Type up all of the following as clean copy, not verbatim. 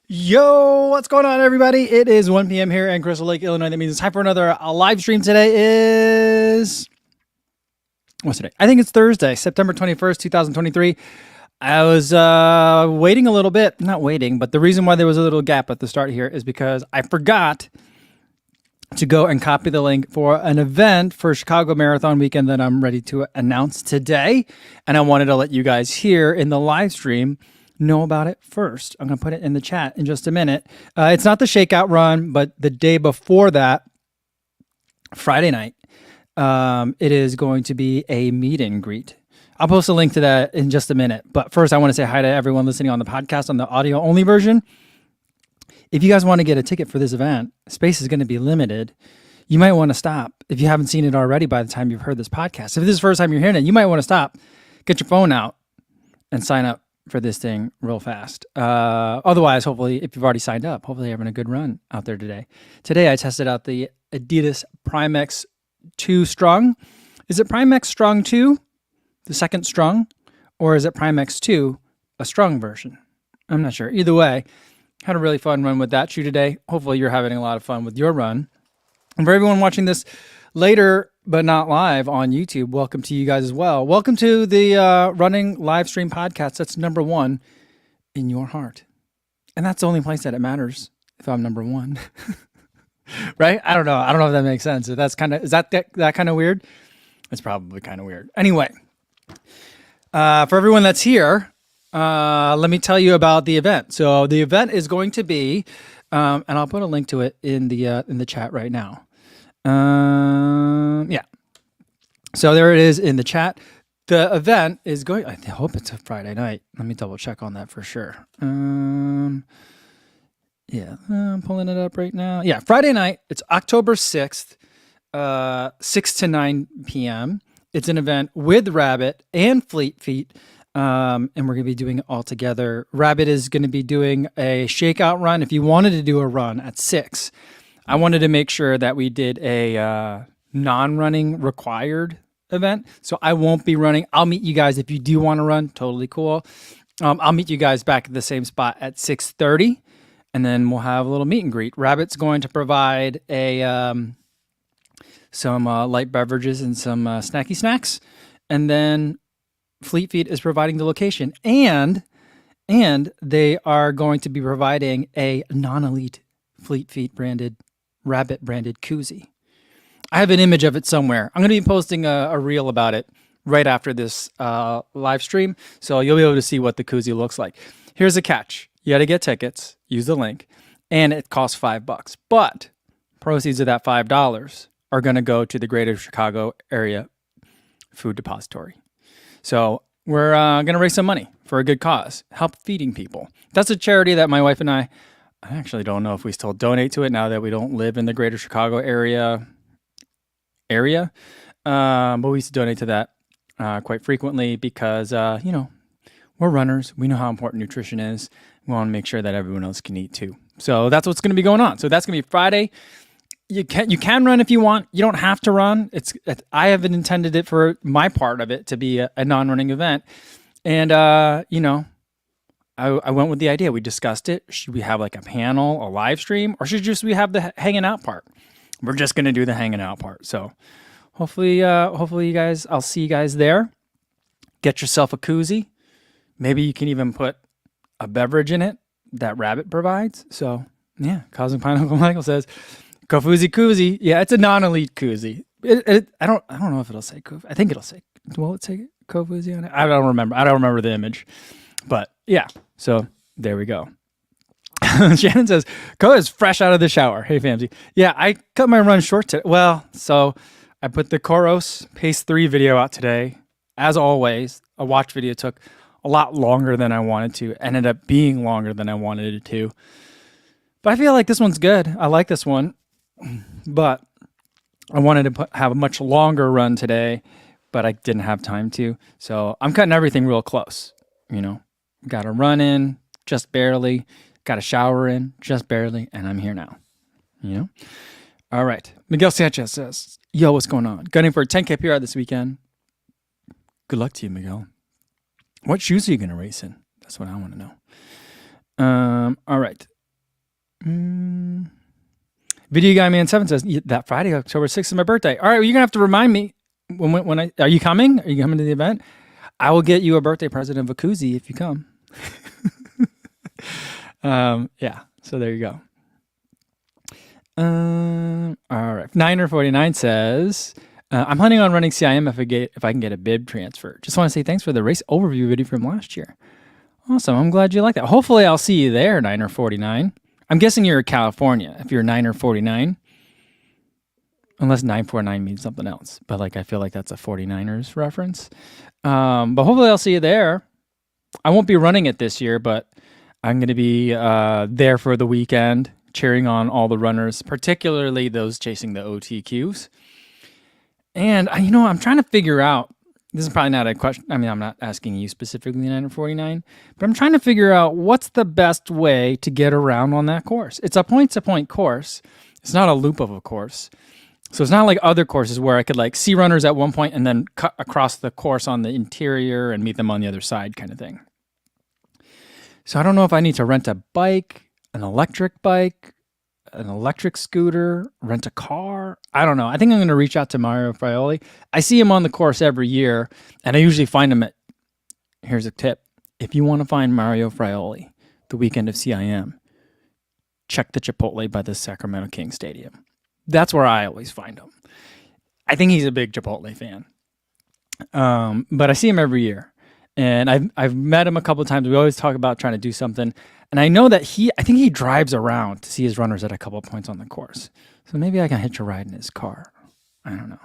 Yo, what's going on, everybody? It is 1 p.m. here in Crystal Lake, Illinois. That means it's time for another live stream. Today is... What's today? I think it's Thursday, September 21st, 2023. I was waiting a little bit. Not waiting, but the reason why there was a little gap at the start here is because I forgot to go and copy the link for an event for Chicago Marathon weekend that I'm ready to announce today. And I wanted to let you guys here in the live stream know about it first. I'm going to put it in the chat in just a minute. It's not the shakeout run, but the day before that, Friday night, it is going to be a meet and greet. I'll post a link to that in just a minute. But first, I want to say hi to everyone listening on the podcast on the audio only version. If you guys want to get a ticket for this event, space is going to be limited. You might want to stop. If you haven't seen it already by the time you've heard this podcast, if this is the first time you're hearing it, you might want to stop, get your phone out, and sign up for this thing real fast. Otherwise, hopefully, if you've already signed up, hopefully you're having a good run out there today. Today, I tested out the Adidas Prime X2 Strong. Is it Prime X Strong 2, the second Strong, or is it Prime X2, a strong version? I'm not sure. Either way, had a really fun run with that shoe today. Hopefully you're having a lot of fun with your run. And for everyone watching this later, but not live on YouTube, welcome to you guys as well. Welcome to the running live stream podcast that's number one in your heart. And that's the only place that it matters if I'm number one. Right? I don't know. I don't know if that makes sense. Is that kind of weird? It's probably kind of weird. Anyway, for everyone that's here, let me tell you about the event. So the event is going to be, and I'll put a link to it in the chat right now. Yeah. So there it is in the chat. The event is going, I hope it's a Friday night. Let me double check on that for sure. Yeah, I'm pulling it up right now. Yeah, Friday night. It's October 6th, 6 to 9 p.m. It's an event with Rabbit and Fleet Feet. And we're going to be doing it all together. Rabbit is going to be doing a shakeout run. If you wanted to do a run at 6, I wanted to make sure that we did a non-running required event. So I won't be running. I'll meet you guys if you do want to run. Totally cool. I'll meet you guys back at the same spot at 6:30, and then we'll have a little meet and greet. Rabbit's going to provide some light beverages and some snacky snacks, and then Fleet Feet is providing the location, and they are going to be providing a non-elite Fleet Feet branded, Rabbit branded koozie. I have an image of it somewhere. I'm going to be posting a reel about it right after this live stream, so you'll be able to see what the koozie looks like. Here's a catch. You got to get tickets, use the link, and it costs $5. But proceeds of that $5 are going to go to the Greater Chicago Area Food Depository. So we're going to raise some money for a good cause, help feeding people. That's a charity that my wife and I actually don't know if we still donate to it now that we don't live in the Greater Chicago area. But we used to donate to that quite frequently because, we're runners. We know how important nutrition is. We want to make sure that everyone else can eat too. So that's what's going to be going on. So that's going to be Friday. You can run if you want. You don't have to run. I haven't intended it for my part of it to be a non-running event. And, I went with the idea. We discussed it. Should we have like a panel, a live stream, or should we have the hanging out part? We're just going to do the hanging out part. So hopefully you guys, I'll see you guys there. Get yourself a koozie. Maybe you can even put a beverage in it that Rabbit provides. So yeah, Cosmic Pineapple Michael says, Kofuzi koozie. Yeah, it's a non-elite koozie. I don't know if it'll say Kofuzi. I think it'll say, will it say Kofuzi on it? I don't remember the image. But yeah, so there we go. Shannon says, Ko is fresh out of the shower. Hey, Famsy. Yeah, I cut my run short today. Well, so I put the Koros Pace 3 video out today. As always, a watch video took a lot longer than I wanted to. Ended up being longer than I wanted it to. But I feel like this one's good. I like this one. But I wanted to have a much longer run today, but I didn't have time to. So I'm cutting everything real close. Got a run in, just barely. Got a shower in, just barely. And I'm here now. All right. Miguel Sanchez says, yo, what's going on? Gunning for a 10K PR this weekend. Good luck to you, Miguel. What shoes are you going to race in? That's what I want to know. All right. Video Guy Man 7 says, that Friday, October 6th is my birthday. All right, well, you're going to have to remind me are you coming? Are you coming to the event? I will get you a birthday present of a koozie if you come. Yeah, so there you go. All right. Niner 49 says, I'm planning on running CIM if I can get a bib transfer. Just want to say thanks for the race overview video from last year. Awesome. I'm glad you like that. Hopefully I'll see you there, Niner 49. I'm guessing you're in California if you're Niner 49. Unless 949 means something else. But like I feel like that's a 49ers reference. But hopefully I'll see you there. I won't be running it this year, but I'm going to be there for the weekend, cheering on all the runners, particularly those chasing the OTQs. And, I'm trying to figure out, this is probably not a question, I'm not asking you specifically, 949, but I'm trying to figure out what's the best way to get around on that course. It's a point-to-point course. It's not a loop of a course. So it's not like other courses where I could like see runners at one point and then cut across the course on the interior and meet them on the other side kind of thing. So I don't know if I need to rent a bike, an electric scooter, rent a car. I don't know. I think I'm going to reach out to Mario Frioli. I see him on the course every year, and I usually find him here's a tip. If you want to find Mario Frioli the weekend of CIM, check the Chipotle by the Sacramento Kings Stadium. That's where I always find him. I think he's a big Chipotle fan. But I see him every year. And I've met him a couple of times. We always talk about trying to do something. And I know that I think he drives around to see his runners at a couple of points on the course. So maybe I can hitch a ride in his car. I don't know.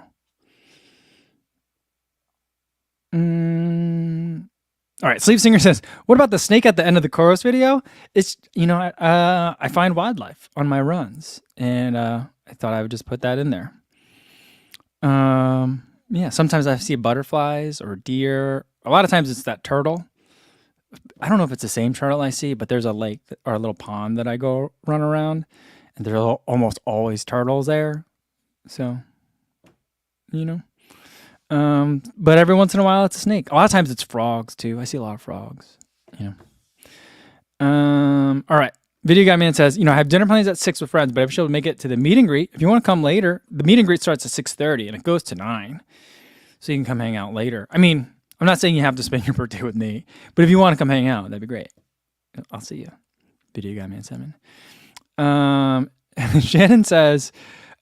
All right, Sleep Singer says, what about the snake at the end of the chorus video? It's, I find wildlife on my runs. And I thought I would just put that in there. Yeah, sometimes I see butterflies or deer. A lot of times it's that turtle. I don't know if it's the same turtle I see, but there's a lake or a little pond that I go run around, and there are almost always turtles there. So, but every once in a while it's a snake. A lot of times it's frogs too. I see a lot of frogs. All right. Video Guy Man says, I have dinner plans at 6 with friends, but I should make it to the meet and greet. If you want to come later, the meet and greet starts at 6:30 and it goes to 9. So you can come hang out later. I'm not saying you have to spend your birthday with me, but if you want to come hang out, that'd be great. I'll see you. Video Guy Man 7. Shannon says,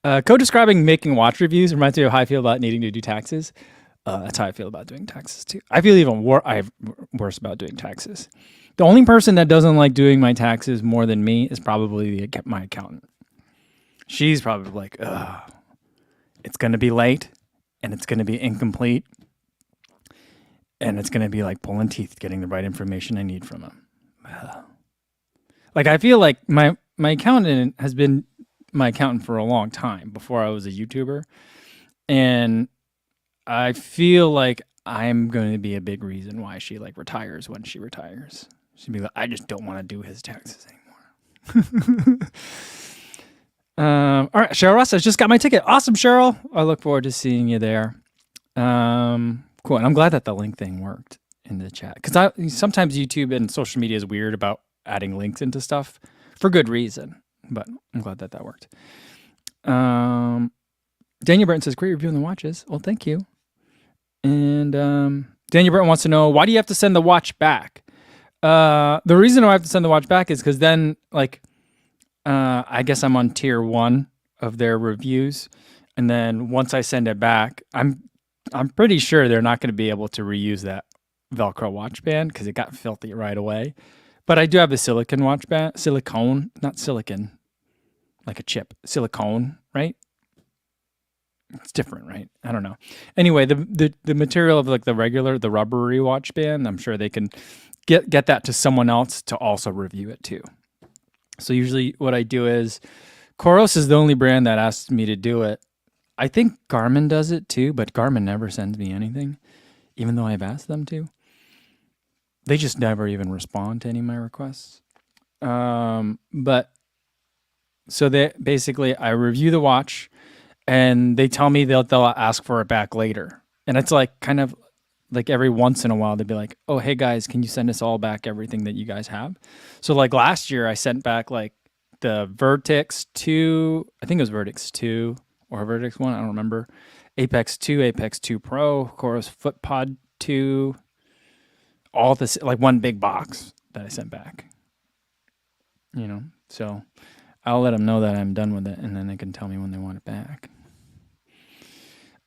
co-describing making watch reviews reminds me of how I feel about needing to do taxes. That's how I feel about doing taxes too. I feel even worse about doing taxes. The only person that doesn't like doing my taxes more than me is probably my accountant. She's probably like, it's going to be late and it's going to be incomplete. And it's going to be like pulling teeth getting the right information I need from him. Like, I feel like my accountant has been my accountant for a long time before I was a YouTuber. And I feel like I'm going to be a big reason why she retires when she retires. She'd be like, I just don't want to do his taxes anymore. All right. Cheryl Ross says, just got my ticket. Awesome, Cheryl. I look forward to seeing you there. Cool. And I'm glad that the link thing worked in the chat. Because sometimes YouTube and social media is weird about adding links into stuff for good reason. But I'm glad that worked. Daniel Burton says, great review on the watches. Well, thank you. And Daniel Burton wants to know, why do you have to send the watch back? The reason I have to send the watch back is because then, I guess I'm on tier 1 of their reviews. And then once I send it back, I'm pretty sure they're not going to be able to reuse that Velcro watch band because it got filthy right away. But I do have the silicone watch band, not silicon, like a chip, silicone, right? It's different, right? I don't know. Anyway, the material of the rubbery watch band, I'm sure they can get that to someone else to also review it too. So usually what I do is, Coros is the only brand that asks me to do it. I think Garmin does it too, but Garmin never sends me anything, even though I've asked them to. They just never even respond to any of my requests. But so I review the watch, and they tell me they'll ask for it back later. And it's kind of every once in a while, they'd be like, oh, hey guys, can you send us all back everything that you guys have? So last year I sent back the Vertex 2, I think it was Vertex 2 or Vertex 1, I don't remember. Apex 2, Apex 2 Pro, of course, FootPod 2, all this, like one big box that I sent back. You know, so I'll let them know that I'm done with it, and then they can tell me when they want it back.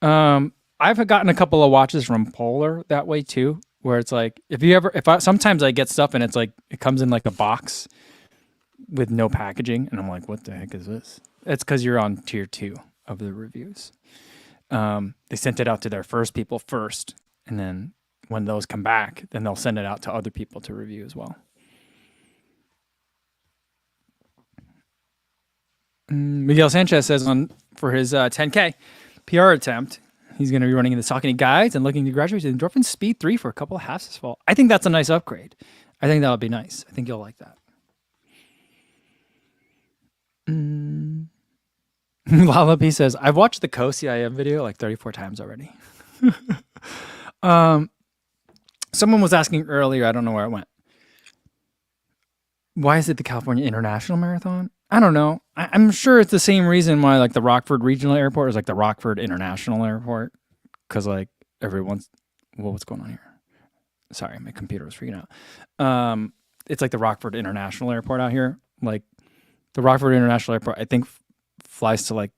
I've gotten a couple of watches from Polar that way too, where it's like, sometimes I get stuff and it's like, it comes in like a box with no packaging, and I'm like, what the heck is this? It's because you're on tier 2 of the reviews. They sent it out to their first people first, and then when those come back, then they'll send it out to other people to review as well. Miguel Sanchez says for his 10K PR attempt, he's going to be running in the Saucony Guides and looking to graduate to Endorphin Speed 3 for a couple of halves this fall. I think that's a nice upgrade. I think that would be nice. I think you'll like that. Lala P says, I've watched the Co-CIM video like 34 times already. Someone was asking earlier, I don't know where it went. Why is it the California International Marathon? I don't know. I'm sure it's the same reason why like the Rockford Regional Airport is like the Rockford International Airport. Because like everyone's, what's going on here? Sorry, my computer was freaking out. It's like the Rockford International Airport out here. Like the Rockford International Airport, I think flies to like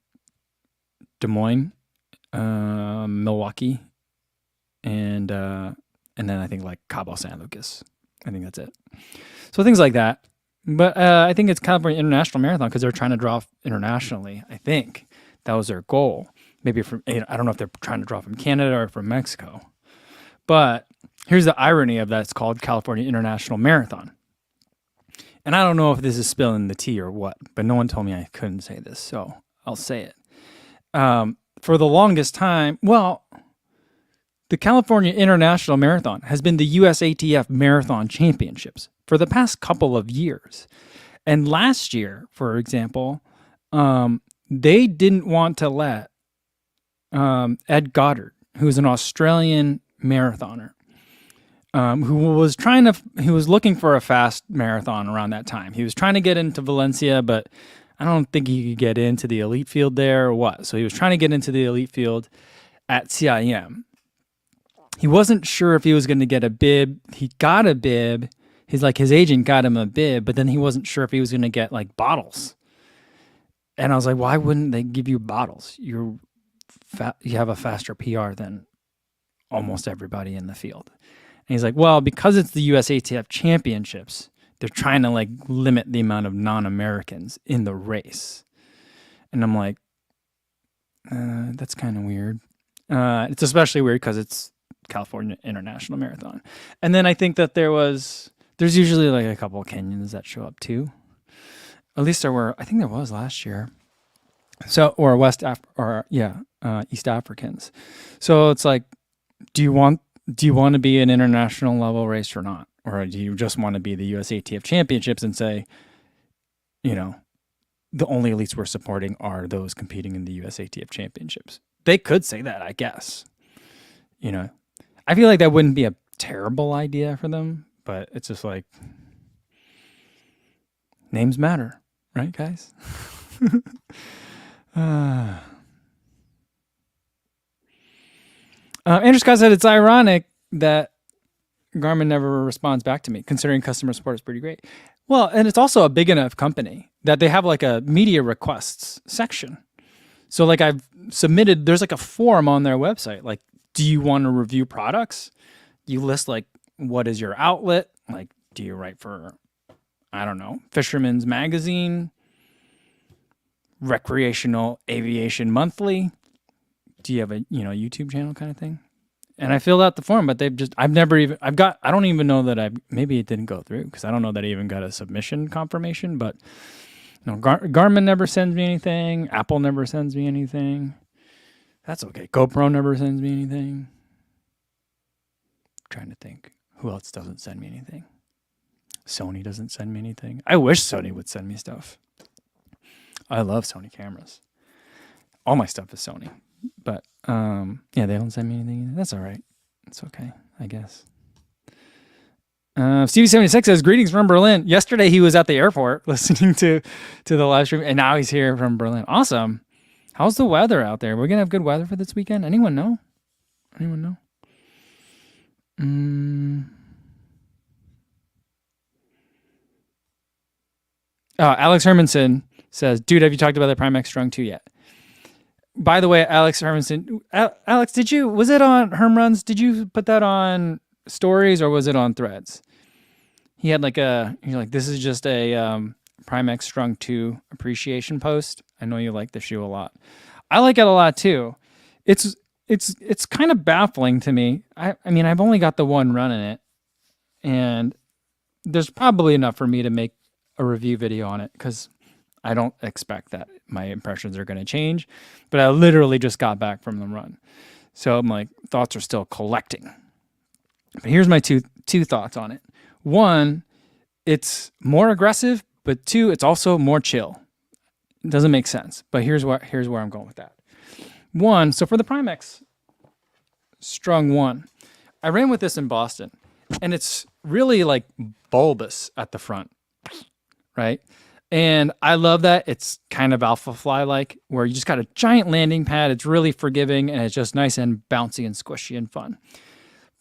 Des Moines, Milwaukee, and then I think like Cabo San Lucas. I think that's it. So things like that. But I think it's California International Marathon because they're trying to draw internationally. I think that was their goal. Maybe from, I don't know if they're trying to draw from Canada or from Mexico. But here's the irony of that. It's called California International Marathon. And I don't know if this is spilling the tea or what, but no one told me I couldn't say this, so I'll say it. For the longest time, the California International Marathon has been the USATF Marathon Championships for the past couple of years. And last year, for example, they didn't want to let Ed Goddard, who's an Australian marathoner, who was looking for a fast marathon around that time. He was trying to get into Valencia, but I don't think he could get into the elite field there or what. So he was trying to get into the elite field at CIM. He wasn't sure if he was going to get a bib. He got a bib. His agent got him a bib, but then he wasn't sure if he was going to get like bottles. And I was like, why wouldn't they give you bottles? You have a faster PR than almost everybody in the field. And he's like, well, because it's the USATF championships, they're trying to like limit the amount of non-Americans in the race. And I'm like, that's kind of weird. It's especially weird because it's California International Marathon. And then I think that there's usually like a couple of Kenyans that show up too. At least there were, I think there was last year. So, or East Africans. So it's like, do you want to be an international level race or not? Or do you just want to be the USATF championships and say, the only elites we're supporting are those competing in the USATF championships? They could say that, I guess. I feel like that wouldn't be a terrible idea for them, but it's just like, names matter, right, guys? Andrew Scott said, it's ironic that Garmin never responds back to me, considering customer support is pretty great. Well, and it's also a big enough company that they have like a media requests section. So like I've submitted, there's like a form on their website. Like, do you want to review products? You list like, what is your outlet? Like, do you write for, I don't know, Fisherman's Magazine, Recreational Aviation Monthly? Do you have a, YouTube channel kind of thing? And I filled out the form, but I don't even know that maybe it didn't go through because I don't know that I even got a submission confirmation, but Garmin never sends me anything. Apple never sends me anything. That's okay. GoPro never sends me anything. I'm trying to think. Who else doesn't send me anything? Sony doesn't send me anything. I wish Sony would send me stuff. I love Sony cameras. All my stuff is Sony. But, they don't send me anything. That's all right. It's okay, I guess. CV76 says, greetings from Berlin. Yesterday he was at the airport listening to the live stream, and now he's here from Berlin. Awesome. How's the weather out there? We're going to have good weather for this weekend? Anyone know? Anyone know? Alex Hermanson says, dude, have you talked about the Prime X2 yet? By the way, Alex Hermanson, Alex, was it on Herm Runs? Did you put that on stories or was it on threads? He had you're like, this is just a Prime X2 appreciation post. I know you like the shoe a lot. I like it a lot too. It's kind of baffling to me. I mean, I've only got the one run in it, and there's probably enough for me to make a review video on it because I don't expect that my impressions are going to change. But I literally just got back from the run, so my thoughts are still collecting. But here's my two thoughts on it. One, it's more aggressive, but two, it's also more chill. It doesn't make sense, but here's where I'm going with that. One, so for the Prime X Strung 1, I ran with this in Boston, and it's really like bulbous at the front, right? And I love that it's kind of Alpha Fly-like, where you just got a giant landing pad. It's really forgiving, and it's just nice and bouncy and squishy and fun.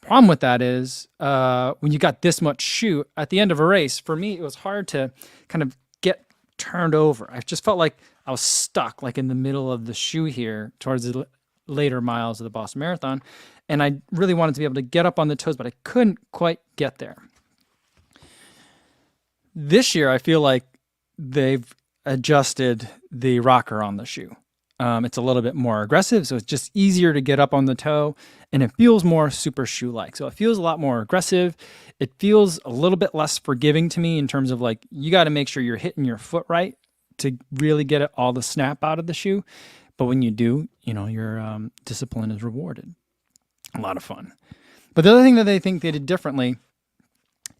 Problem with that is when you got this much shoe at the end of a race, for me, it was hard to kind of get turned over. I just felt like I was stuck like in the middle of the shoe here towards the later miles of the Boston Marathon. And I really wanted to be able to get up on the toes, but I couldn't quite get there. This year, I feel like they've adjusted the rocker on the shoe. It's a little bit more aggressive, so it's just easier to get up on the toe, and it feels more super shoe-like. So it feels a lot more aggressive. It feels a little bit less forgiving to me in terms of like, you got to make sure you're hitting your foot right to really get all the snap out of the shoe. But when you do, your discipline is rewarded. A lot of fun. But the other thing that they think they did differently,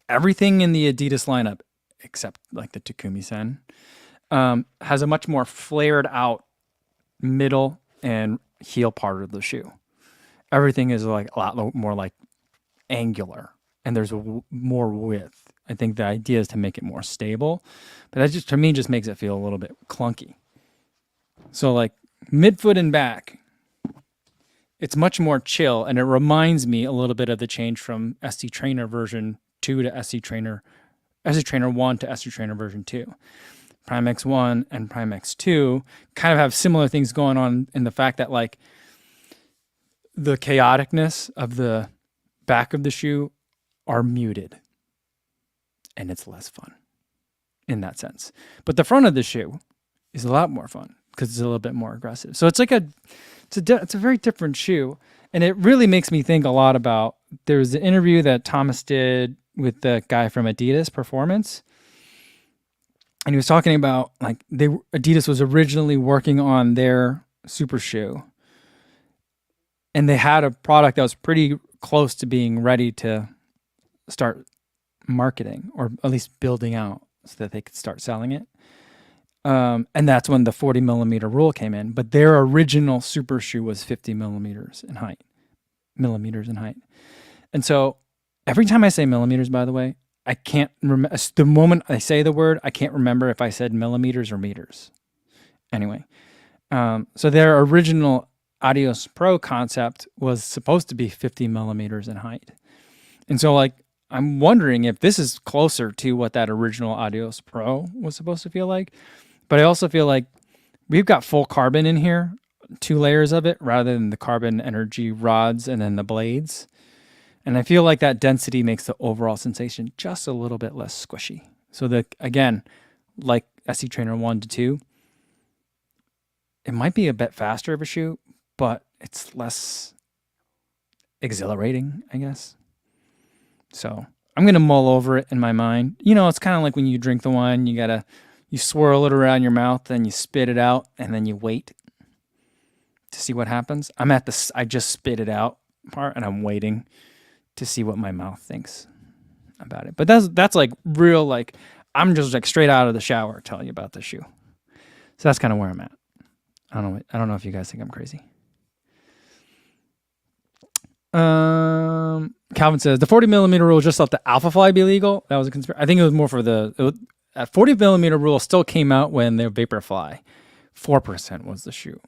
everything in the Adidas lineup, except like the Takumi Sen, has a much more flared out middle and heel part of the shoe. Everything is like a lot more like angular, and there's more width. I think the idea is to make it more stable, but that just, to me, just makes it feel a little bit clunky. So like midfoot and back, it's much more chill, and it reminds me a little bit of the change from SC Trainer version 2 to SC Trainer 1 to SC Trainer version 2. Prime X1 and Prime X2 kind of have similar things going on in the fact that like the chaoticness of the back of the shoe are muted, and it's less fun in that sense. But the front of the shoe is a lot more fun because it's a little bit more aggressive. So it's like it's a very different shoe, and it really makes me think a lot about, there was an interview that Thomas did with the guy from Adidas Performance, and he was talking about like Adidas was originally working on their super shoe, and they had a product that was pretty close to being ready to start marketing, or at least building out so that they could start selling it. And that's when the 40 millimeter rule came in. But their original super shoe was 50 millimeters in height. And so every time I say millimeters, by the way, I can't remember. The moment I say the word, I can't remember if I said millimeters or meters. Anyway, so their original Adios Pro concept was supposed to be 50 millimeters in height. And so like, I'm wondering if this is closer to what that original Adios Pro was supposed to feel like. But I also feel like we've got full carbon in here, 2 layers of it, rather than the carbon energy rods and then the blades. And I feel like that density makes the overall sensation just a little bit less squishy. So again, like SC Trainer 1 to 2, it might be a bit faster of a shoe, but it's less exhilarating, I guess. So I'm going to mull over it in my mind. It's kind of like when you drink the wine, you swirl it around your mouth, then you spit it out, and then you wait to see what happens. I'm at this, I just spit it out part, and I'm waiting to see what my mouth thinks about it. But that's like real, like I'm just like straight out of the shower telling you about the shoe. So that's kind of where I'm at. I don't know if you guys think I'm crazy. Calvin says the 40 millimeter rule just let the Alpha Fly be legal. That was a conspiracy. I think it was more for the 40 millimeter rule still came out when the Vaporfly 4% was the shoe,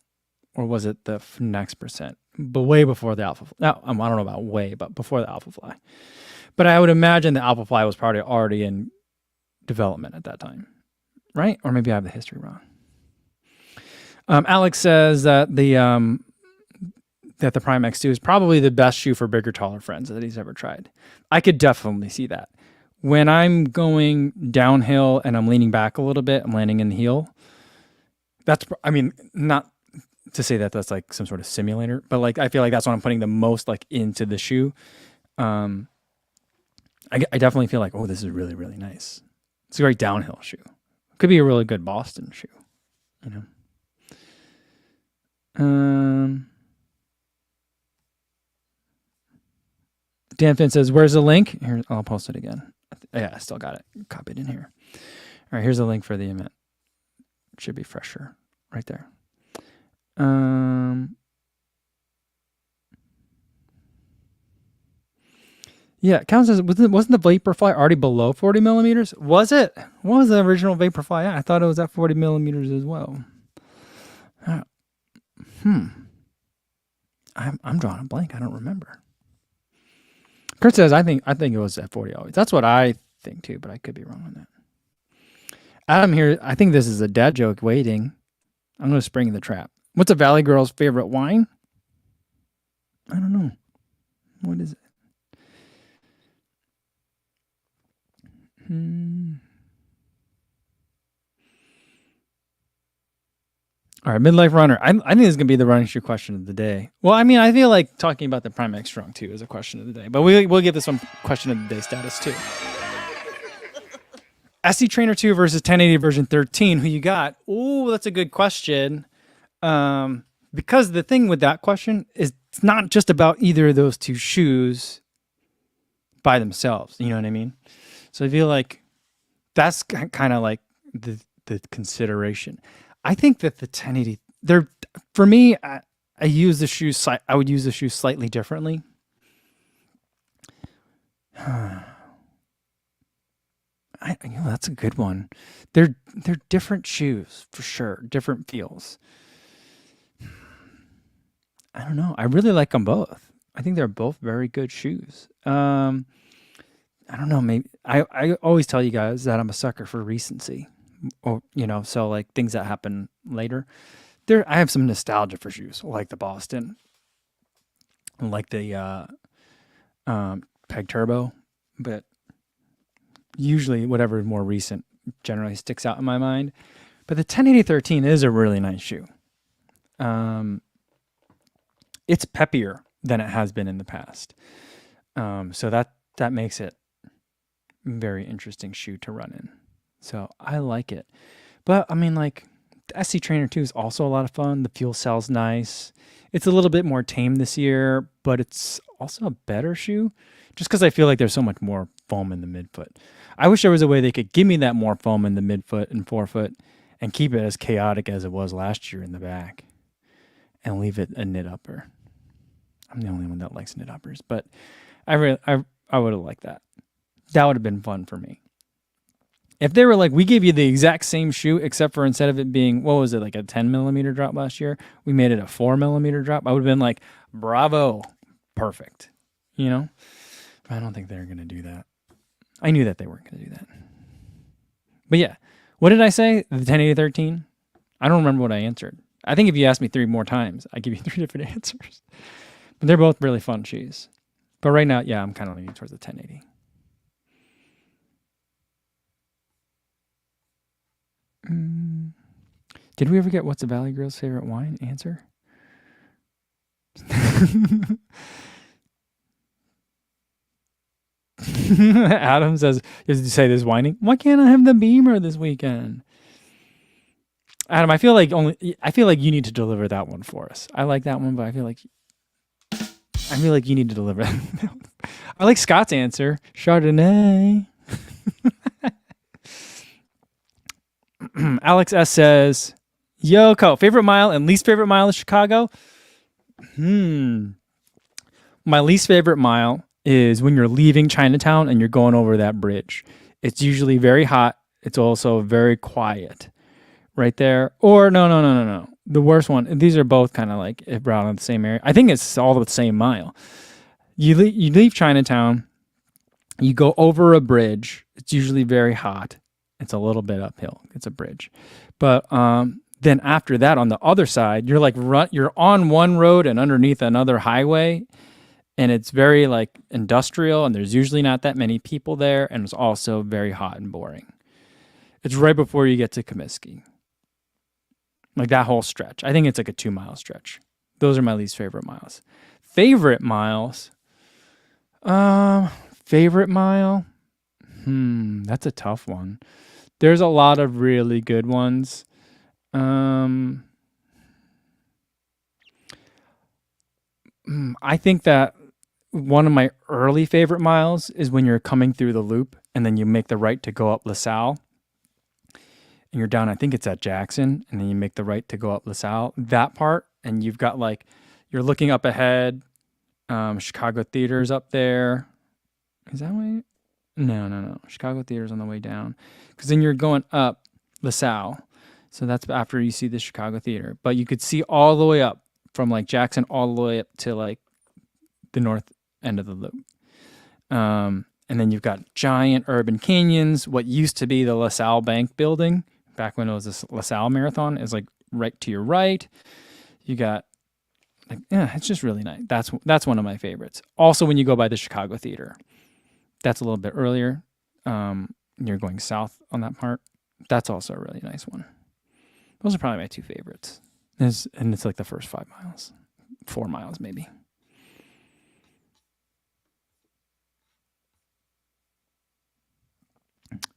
or was it the next percent? But way before the Alpha Fly. Now, I don't know about way, but before the Alpha Fly. But I would imagine the Alpha Fly was probably already in development at that time, right? Or maybe I have the history wrong. Alex says that the Prime X2 is probably the best shoe for bigger, taller friends that he's ever tried. I could definitely see that. When I'm going downhill and I'm leaning back a little bit, I'm landing in the heel. Not to say that that's like some sort of simulator, but like I feel like that's when I'm putting the most like into the shoe. I definitely feel like, oh, this is really, really nice. It's a great downhill shoe. Could be a really good Boston shoe, you know. Dan Finn says, where's the link? Here, I'll post it again. Yeah, I still got it copied in here. All right, here's the link for the event. It should be fresher right there. Yeah, Calvin says, wasn't the Vaporfly already below 40 millimeters? Was it? What was the original Vaporfly at? I thought it was at 40 millimeters as well. I'm drawing a blank. I don't remember. Kurt says, I think it was at 40 always. That's what I think too, but I could be wrong on that. Adam here, I think this is a dad joke waiting. I'm going to spring the trap. What's a Valley Girl's favorite wine? I don't know. What is it? All right, midlife runner. I think it's going to be the running shoe question of the day. Well, I mean, I feel like talking about the Prime X Strong 2 is a question of the day, but we'll give this one question of the day status too. SC Trainer 2 versus 1080 version 13. Who you got? Oh, that's a good question. Because the thing with that question is it's not just about either of those two shoes by themselves. You know what I mean? So I feel like that's kind of like the consideration. I think that the 1080, for me, I use the shoes. I would use the shoes slightly differently. That's a good one. They're different shoes for sure, different feels. I don't know. I really like them both. I think they're both very good shoes. I don't know. Maybe I always tell you guys that I'm a sucker for recency. Or, so like things that happen later. I have some nostalgia for shoes, like the Boston, like the Peg Turbo, but usually whatever is more recent generally sticks out in my mind. But the 1080-13 is a really nice shoe. It's peppier than it has been in the past. So that makes it a very interesting shoe to run in. So I like it. But I mean, like, the SC Trainer 2 is also a lot of fun. The fuel cell's nice. It's a little bit more tame this year, but it's also a better shoe just because I feel like there's so much more foam in the midfoot. I wish there was a way they could give me that more foam in the midfoot and forefoot and keep it as chaotic as it was last year in the back and leave it a knit upper. I'm the only one that likes knit uppers, but I would have liked that. That would have been fun for me. If they were like, we gave you the exact same shoe, except for instead of it being, what was it, like a 10 millimeter drop last year, we made it a 4 millimeter drop, I would have been like, bravo, perfect. But I don't think they're going to do that. I knew that they weren't going to do that. But yeah, what did I say? The 1080-13? I don't remember what I answered. I think if you asked me 3 more times, I give you 3 different answers. But they're both really fun shoes. But right now, yeah, I'm kind of leaning towards the 1080. Did we ever get what's a Valley Girl's favorite wine answer? Adam says, "Did you say this whining? Why can't I have the Beamer this weekend?" Adam, I feel like you need to deliver that one for us. I like that one, but I feel like you need to deliver that. I like Scott's answer, Chardonnay. Alex S says, "Yo, Co, favorite mile and least favorite mile in Chicago?" My My least favorite mile is when you're leaving Chinatown and you're going over that bridge. It's usually very hot. It's also very quiet right there. Or no. The worst one, these are both kind of like around the same area. I think it's all the same mile. You leave Chinatown, you go over a bridge. It's usually very hot. It's a little bit uphill. It's a bridge. But then after that, on the other side, you're on one road and underneath another highway. And it's very like industrial, and there's usually not that many people there. And it's also very hot and boring. It's right before you get to Comiskey. Like that whole stretch. I think it's like a 2-mile stretch. Those are my least favorite miles. Favorite miles? Favorite mile? That's a tough one. There's a lot of really good ones. I think that one of my early favorite miles is when you're coming through the loop and then you make the right to go up LaSalle. And you're down, I think it's at Jackson, and then you make the right to go up LaSalle. That part, and you've got like, you're looking up ahead. Chicago Theater's up there. Is that way? No. Chicago Theater's on the way down. Because then you're going up LaSalle. So that's after you see the Chicago Theater. But you could see all the way up from like Jackson all the way up to like the north end of the loop. And then you've got giant urban canyons. What used to be the LaSalle Bank building, back when it was this LaSalle Marathon, is like right to your right. You got like, yeah, it's just really nice. That's one of my favorites. Also, when you go by the Chicago Theater, that's a little bit earlier. You're going south on that part. That's also a really nice one. Those are probably my 2 favorites. And it's like the first 5 miles, 4 miles maybe.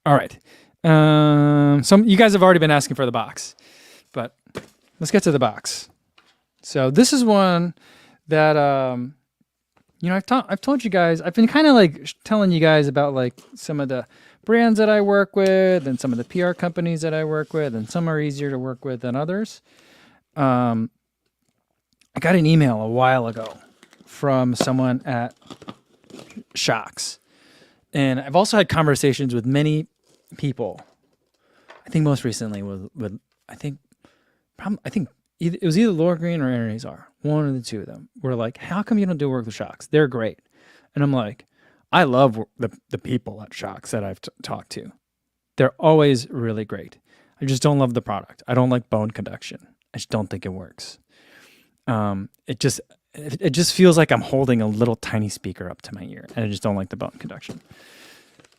All right. Some you guys have already been asking for the box, but let's get to the box. So this is one that I've told you guys. I've been kind of like telling you guys about like some of the brands that I work with and some of the PR companies that I work with, and some are easier to work with than others. I got an email a while ago from someone at Shokz. And I've also had conversations with many people. I think most recently with I think it was either Laura Green or Aaron Azar. One of the two of them were like, "How come you don't do work with Shokz? They're great." And I'm like, I love the people at Shokz that I've talked to. They're always really great. I just don't love the product. I don't like bone conduction. I just don't think it works. It just feels like I'm holding a little tiny speaker up to my ear, and I just don't like the bone conduction.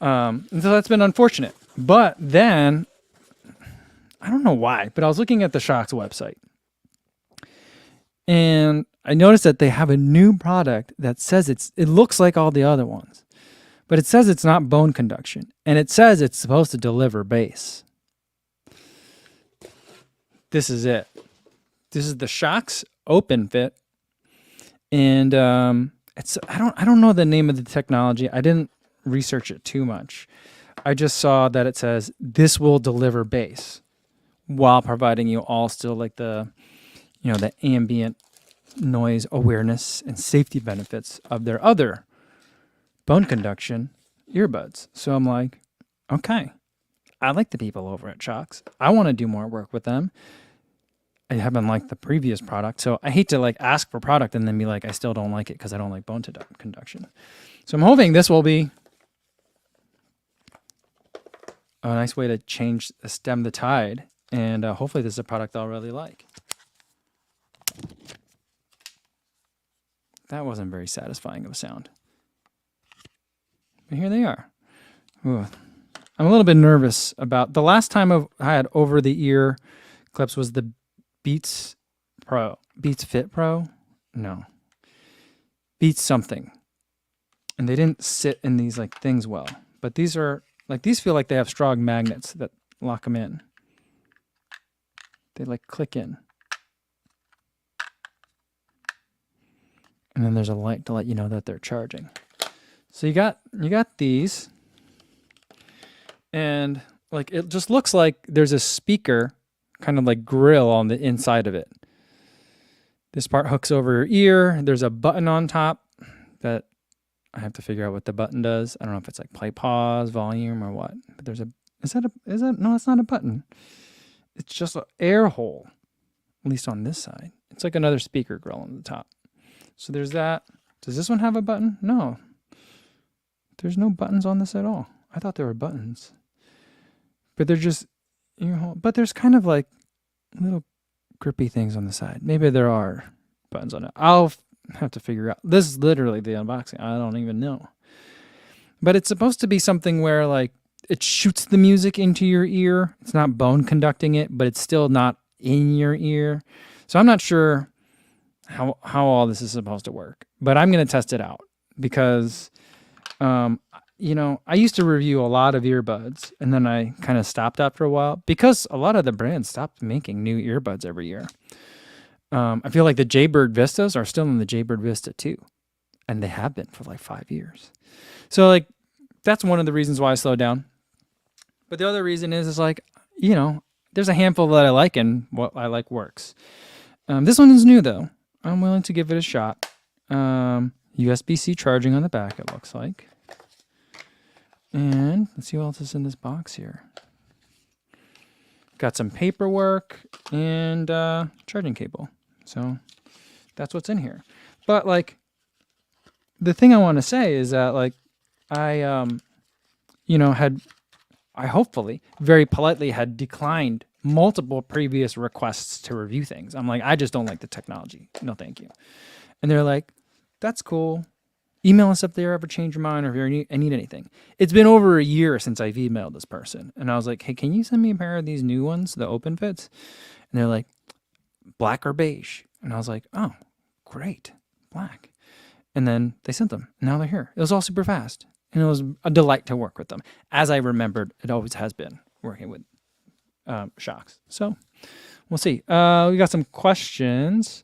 And so that's been unfortunate. But then, I don't know why, but I was looking at the Shokz website, and I noticed that they have a new product that says it looks like all the other ones, but it says it's not bone conduction, and it says it's supposed to deliver bass. This is it. This is the Shokz Open Fit. And I don't know the name of the technology. I didn't research it too much. I just saw that it says this will deliver bass while providing you all still like the ambient noise awareness and safety benefits of their other bone conduction earbuds. So I'm like, okay, I like the people over at Shokz. I want to do more work with them. I haven't liked the previous product, so I hate to like ask for product and then be like, I still don't like it because I don't like bone conduction. So I'm hoping this will be a nice way to stem the tide, and hopefully this is a product I'll really like. That wasn't very satisfying of a sound. But here they are. Ooh. I'm a little bit nervous about the last time I had over-the-ear clips was the Beats Fit Pro? No. Beats something. And they didn't sit in these like things well. But these feel like they have strong magnets that lock them in. They like click in. And then there's a light to let you know that they're charging. So you got these. And like it just looks like there's a speaker kind of like grill on the inside of it. This part hooks over your ear. There's a button on top that I have to figure out what the button does. I don't know if it's like play, pause, volume, or what. But there's no, it's not a button. It's just an air hole, at least on this side. It's like another speaker grill on the top. So there's that. Does this one have a button? No. There's no buttons on this at all. I thought there were buttons. But they're just, but there's kind of like little grippy things on the side. Maybe there are buttons on it. I'll have to figure out. This is literally the unboxing. I don't even know. But it's supposed to be something where like it shoots the music into your ear. It's not bone conducting it, but it's still not in your ear. So I'm not sure how all this is supposed to work. But I'm going to test it out because I used to review a lot of earbuds, and then I kind of stopped after a while because a lot of the brands stopped making new earbuds every year. I feel like the Jaybird Vistas are still in the Jaybird Vista 2, and they have been for like 5 years. So like that's one of the reasons why I slowed down. But the other reason is like, there's a handful that I like and what I like works. This one is new though. I'm willing to give it a shot. USB-C charging on the back, it looks like. And let's see what else is in this box here. Got some paperwork and charging cable. So that's what's in here. But like the thing I want to say is that like I hopefully very politely had declined multiple previous requests to review things. I'm like, I just don't like the technology. No, thank you. And they're like, that's cool. Email us if they ever change your mind or if you need anything. It's been over a year since I've emailed this person. And I was like, hey, can you send me a pair of these new ones, the open fits? And they're like, black or beige? And I was like, oh, great, black. And then they sent them. Now they're here. It was all super fast. And it was a delight to work with them. As I remembered, it always has been working with Shokz. So we'll see. We got some questions.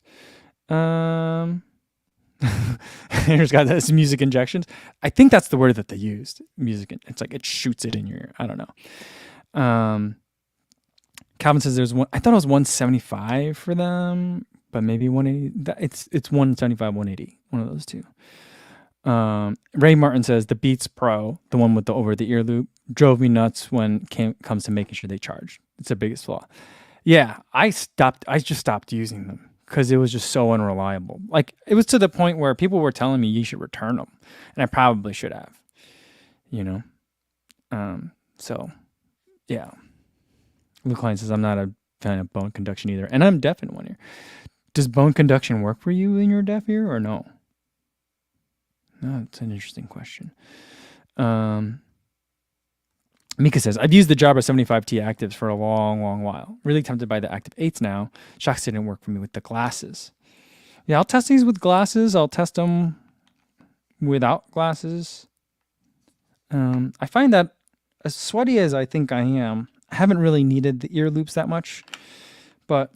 Here's got this music injections. I think that's the word that they used. Music. It's like it shoots it in your ear. I don't know. Calvin says there's one. I thought it was 175 for them, but maybe 180. It's 175, 180. One of those two. Ray Martin says the Beats Pro, the one with the over the ear loop, drove me nuts when it comes to making sure they charge. It's the biggest flaw. Yeah, I just stopped using them because it was just so unreliable. Like it was to the point where people were telling me you should return them, and I probably should have. So yeah. Luke Klein says I'm not a fan of bone conduction either, and I'm deaf in one ear. Does bone conduction work for you in your deaf ear or no? No, it's an interesting question. Mika says, I've used the Jabra 75T Actives for a long, long while. Really tempted by the Active 8s now. Shokz didn't work for me with the glasses. Yeah, I'll test these with glasses. I'll test them without glasses. I find that as sweaty as I think I am, I haven't really needed the ear loops that much. But,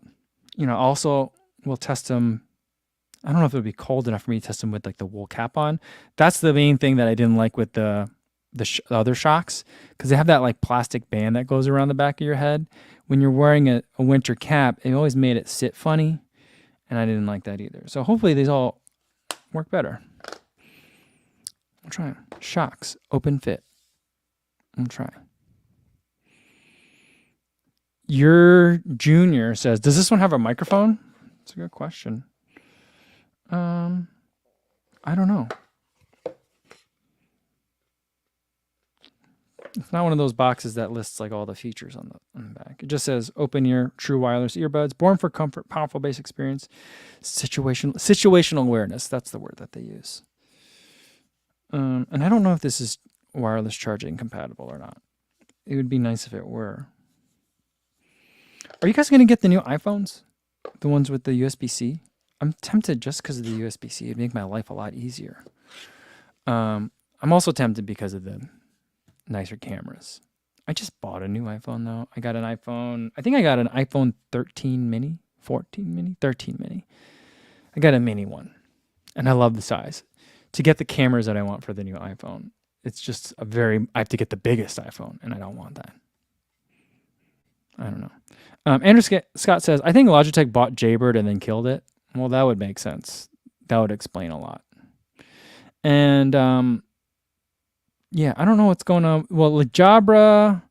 also we'll test them. I don't know if it would be cold enough for me to test them with like the wool cap on. That's the main thing that I didn't like with the other Shokz, because they have that like plastic band that goes around the back of your head. When you're wearing a winter cap, it always made it sit funny, and I didn't like that either. So hopefully these all work better. I'll try them. Shokz open fit. I'll try. Your Junior says, does this one have a microphone? That's a good question. I don't know. It's not one of those boxes that lists like all the features on the back. It just says open ear, true wireless earbuds, born for comfort, powerful bass experience, situational awareness. That's the word that they use. And I don't know if this is wireless charging compatible or not. It would be nice if it were. Are you guys going to get the new iPhones? The ones with the USB-C? I'm tempted just because of the USB-C. It'd make my life a lot easier. I'm also tempted because of the nicer cameras. I just bought a new iPhone though. I got an iPhone 13 mini, 14 mini, 13 mini. I got a mini one. And I love the size. To get the cameras that I want for the new iPhone, it's just I have to get the biggest iPhone, and I don't want that. I don't know. Andrew Scott says, I think Logitech bought Jaybird and then killed it. Well, that would make sense. That would explain a lot. And yeah, I don't know what's going on. Well, like Jabra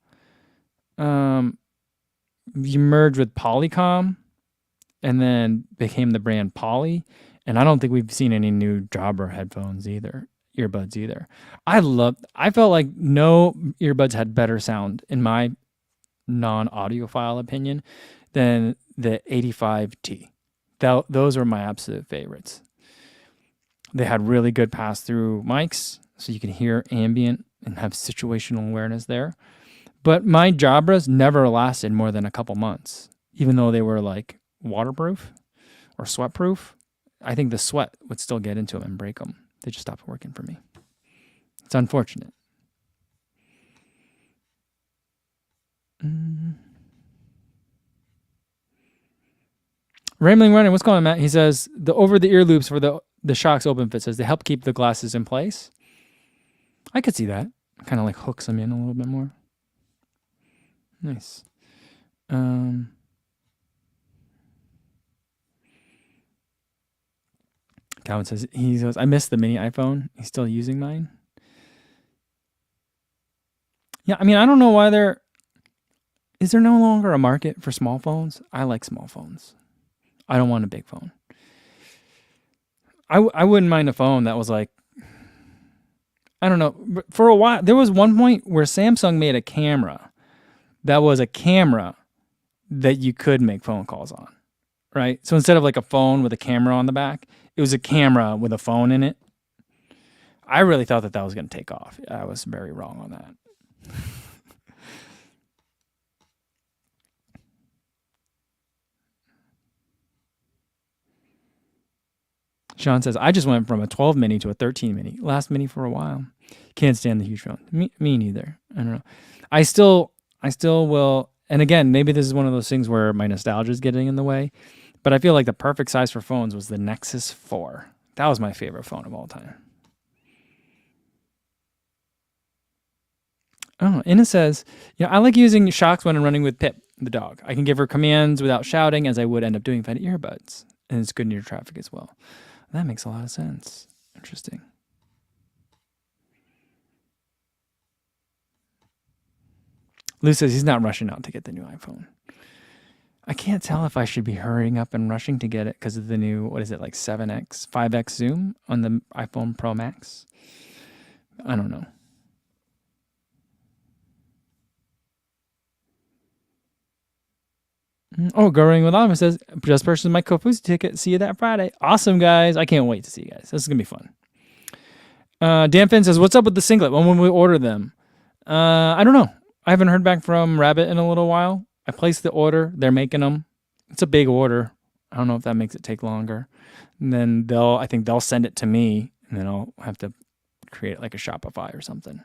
you merged with Polycom and then became the brand Poly. And I don't think we've seen any new Jabra headphones either, earbuds either. I felt like no earbuds had better sound in my non-audiophile opinion than the 85T. Those were my absolute favorites. They had really good pass-through mics, so you can hear ambient and have situational awareness there. But my Jabras never lasted more than a couple months, even though they were like waterproof or sweat-proof. I think the sweat would still get into them and break them. They just stopped working for me. It's unfortunate. Rambling Running, what's going on, Matt? He says the over-the-ear loops for the Shokz Open Fit says they help keep the glasses in place. I could see that. Kind of like hooks them in a little bit more. Nice. Calvin says, I miss the mini iPhone. He's still using mine. Yeah, I mean, I don't know why is there no longer a market for small phones? I like small phones. I don't want a big phone. I wouldn't mind a phone that was like, I don't know. For a while, there was one point where Samsung made a camera that was a camera that you could make phone calls on, right? So instead of like a phone with a camera on the back, it was a camera with a phone in it. I really thought that was going to take off. I was very wrong on that. Sean says, I just went from a 12 mini to a 13 mini. Last mini for a while. Can't stand the huge phone. Me neither. I don't know. I still will. And again, maybe this is one of those things where my nostalgia is getting in the way. But I feel like the perfect size for phones was the Nexus 4. That was my favorite phone of all time. Oh, Inna says, I like using Shokz when I'm running with Pip, the dog. I can give her commands without shouting, as I would end up doing if I had earbuds. And it's good near traffic as well. That makes a lot of sense. Interesting. Lou says he's not rushing out to get the new iPhone. I can't tell if I should be hurrying up and rushing to get it because of the new, what is it, like 7X, 5X zoom on the iPhone Pro Max? I don't know. Oh, Going with Alma says, just purchased my Kofuzi ticket. See you that Friday. Awesome, guys. I can't wait to see you guys. This is going to be fun. Dan Finn says, what's up with the singlet? When will we order them? I don't know. I haven't heard back from Rabbit in a little while. I placed the order. They're making them. It's a big order. I don't know if that makes it take longer. And then I think they'll send it to me, and then I'll have to create like a Shopify or something,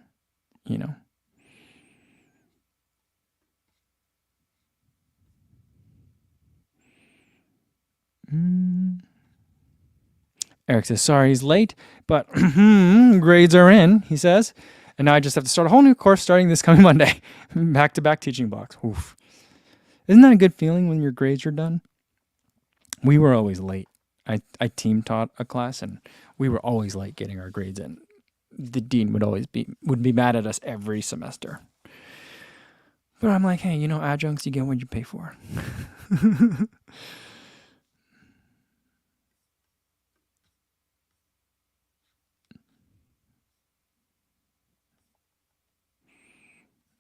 Eric says, sorry he's late, but grades are in, he says. And now I just have to start a whole new course starting this coming Monday. Back-to-back teaching blocks. Oof. Isn't that a good feeling when your grades are done? We were always late. I team taught a class, and we were always late getting our grades in. The dean would be mad at us every semester. But I'm like, hey, adjuncts, you get what you pay for.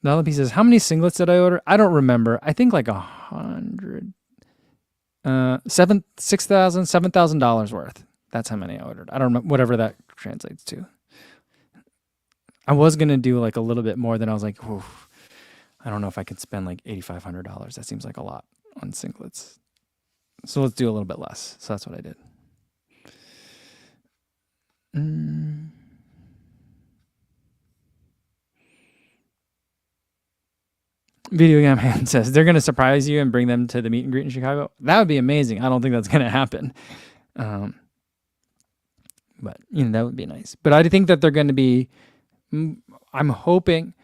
Nalapi says, how many singlets did I order? I don't remember. I think like 100. $7,000 worth. That's how many I ordered. I don't know, whatever that translates to. I was going to do like a little bit more, then I was like, oof, I don't know if I could spend like $8,500. That seems like a lot on singlets. So let's do a little bit less. So that's what I did. Video Game Man says they're going to surprise you and bring them to the meet and greet in Chicago. That would be amazing. I don't think that's going to happen. But, that would be nice. But I think that they're going to be, I'm hoping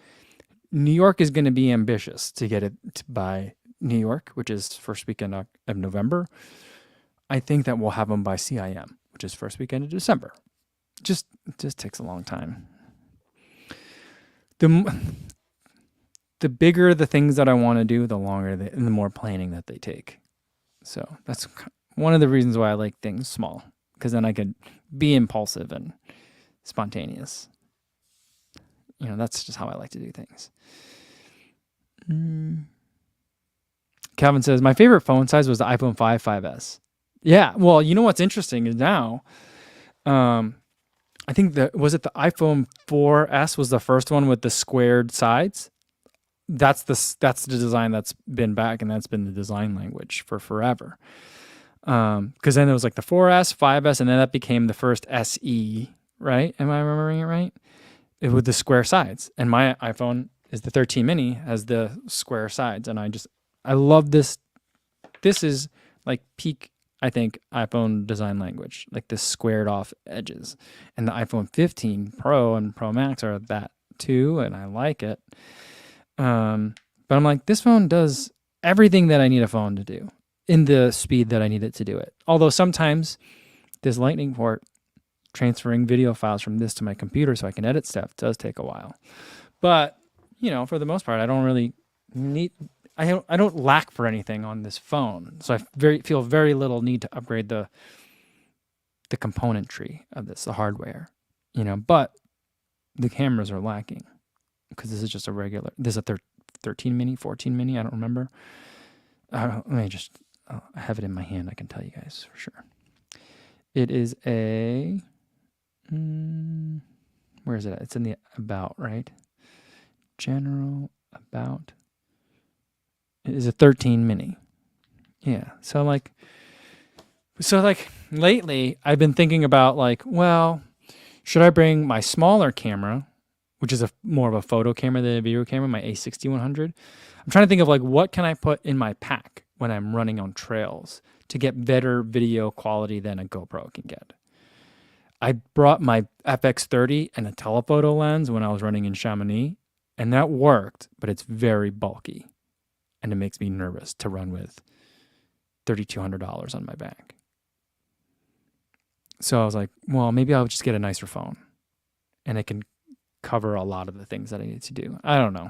New York is going to be ambitious to get it by New York, which is first weekend of November. I think that we'll have them by CIM, which is first weekend of December. it just takes a long time. The bigger the things that I want to do, the longer and the more planning that they take. So that's one of the reasons why I like things small, because then I could be impulsive and spontaneous. That's just how I like to do things. Calvin says, my favorite phone size was the iPhone 5 5S. Yeah, well, you know what's interesting is now, I think was it the iPhone 4S was the first one with the squared sides? That's the design that's been back, and that's been the design language for forever. Because then it was like the 4S, 5S, and then that became the first SE, right? Am I remembering it right? With the square sides. And my iPhone is the 13 mini, has the square sides, and I love this. This is like peak, I think, iPhone design language, like the squared off edges. And the iPhone 15 Pro and Pro Max are that too, and I like it. But I'm like, this phone does everything that I need a phone to do in the speed that I need it to do it. Although sometimes this Lightning port transferring video files from this to my computer so I can edit stuff does take a while. But, for the most part, I don't really need... I don't lack for anything on this phone, so I feel very little need to upgrade the componentry of this, the hardware, But the cameras are lacking because this is just a regular. This is a 13 mini, 14 mini. I don't remember. Let me just. I have it in my hand. I can tell you guys for sure. It is a. Where is it at? It's in the about, right? General about. It is a 13 mini. Yeah. So lately I've been thinking about should I bring my smaller camera, which is more of a photo camera than a video camera, my A6100? I'm trying to think of what can I put in my pack when I'm running on trails to get better video quality than a GoPro can get. I brought my FX30 and a telephoto lens when I was running in Chamonix, and that worked, but it's very bulky. And it makes me nervous to run with $3,200 on my back. So I was like, well, maybe I'll just get a nicer phone. And it can cover a lot of the things that I need to do. I don't know.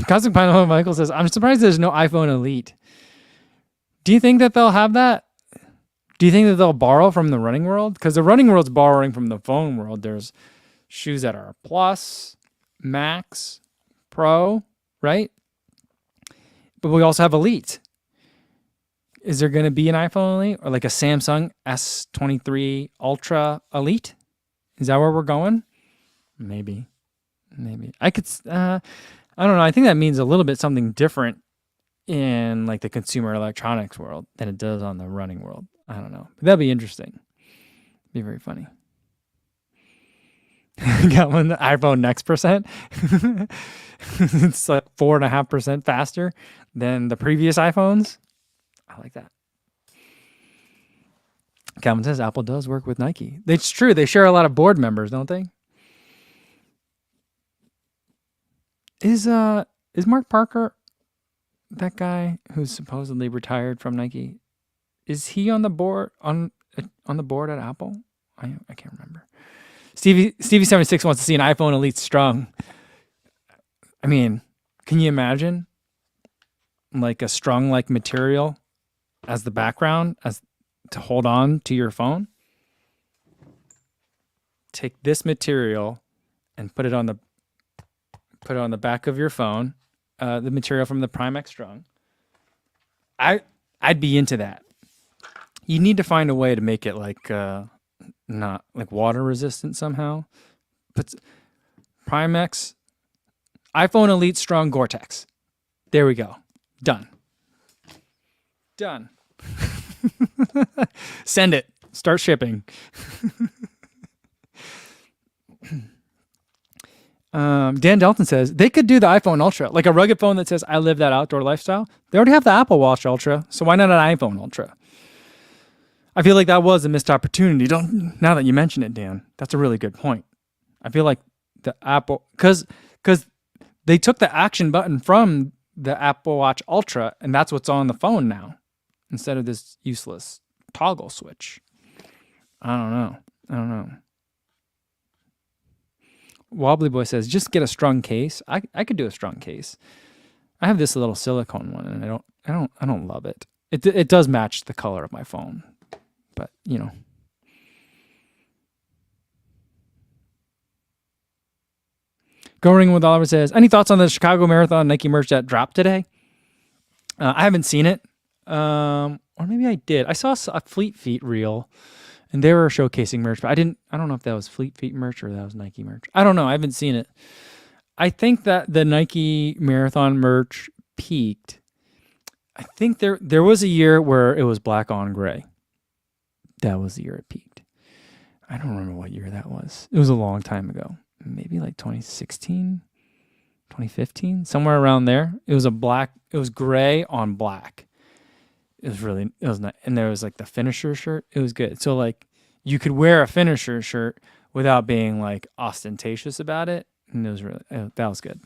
Cosmic Pineapple Michael says, I'm surprised there's no iPhone Elite. Do you think that they'll have that? Do you think that they'll borrow from the running world? Because the running world's borrowing from the phone world. There's shoes that are Plus, Max, Pro, right? But we also have Elite. Is there going to be an iPhone Elite or like a Samsung S23 Ultra Elite? Is that where we're going? Maybe. I could, I don't know. I think that means a little bit something different in the consumer electronics world than it does on the running world. I don't know. But that'd be interesting. Be very funny. Got one, the iPhone Next percent. It's 4.5% faster than the previous iPhones. I like that. Calvin says Apple does work with Nike. It's true. They share a lot of board members, don't they? Is Mark Parker that guy who's supposedly retired from Nike? Is he on the board on the board at Apple? I can't remember. Stevie76 wants to see an iPhone Elite strung. I mean, can you imagine a strung material as the background as to hold on to your phone? Take this material and put it on the back of your phone. The material from the Prime X strung. I'd be into that. You need to find a way to make it not water resistant somehow. But Prime X, iPhone Elite strong Gore-Tex. There we go. Done. Send it. Start shipping. Dan Dalton says they could do the iPhone Ultra, like a rugged phone that says I live that outdoor lifestyle. They already have the Apple Watch Ultra, so why not an iPhone Ultra? I feel like that was a missed opportunity. Now that you mention it, Dan, that's a really good point. I feel like the Apple, because they took the action button from the Apple Watch Ultra, and that's what's on the phone now instead of this useless toggle switch. I don't know. Wobbly Boy says, just get a strung case. I could do a strung case. I have this little silicone one, and I don't love it. It does match the color of my phone, but you know. Going with Oliver says, any thoughts on the Chicago Marathon Nike merch that dropped today? I haven't seen it, or maybe I did. I saw a Fleet Feet reel, and they were showcasing merch, but I don't know if that was Fleet Feet merch or that was Nike merch. I don't know. I haven't seen it. I think that the Nike Marathon merch peaked. I think there was a year where it was black on gray. That was the year it peaked. I don't remember what year that was. It was a long time ago. Maybe like 2016, 2015, somewhere around there. It was gray on black. It was nice. And there was like the finisher shirt. It was good. So like you could wear a finisher shirt without being like ostentatious about it. And it was that was good.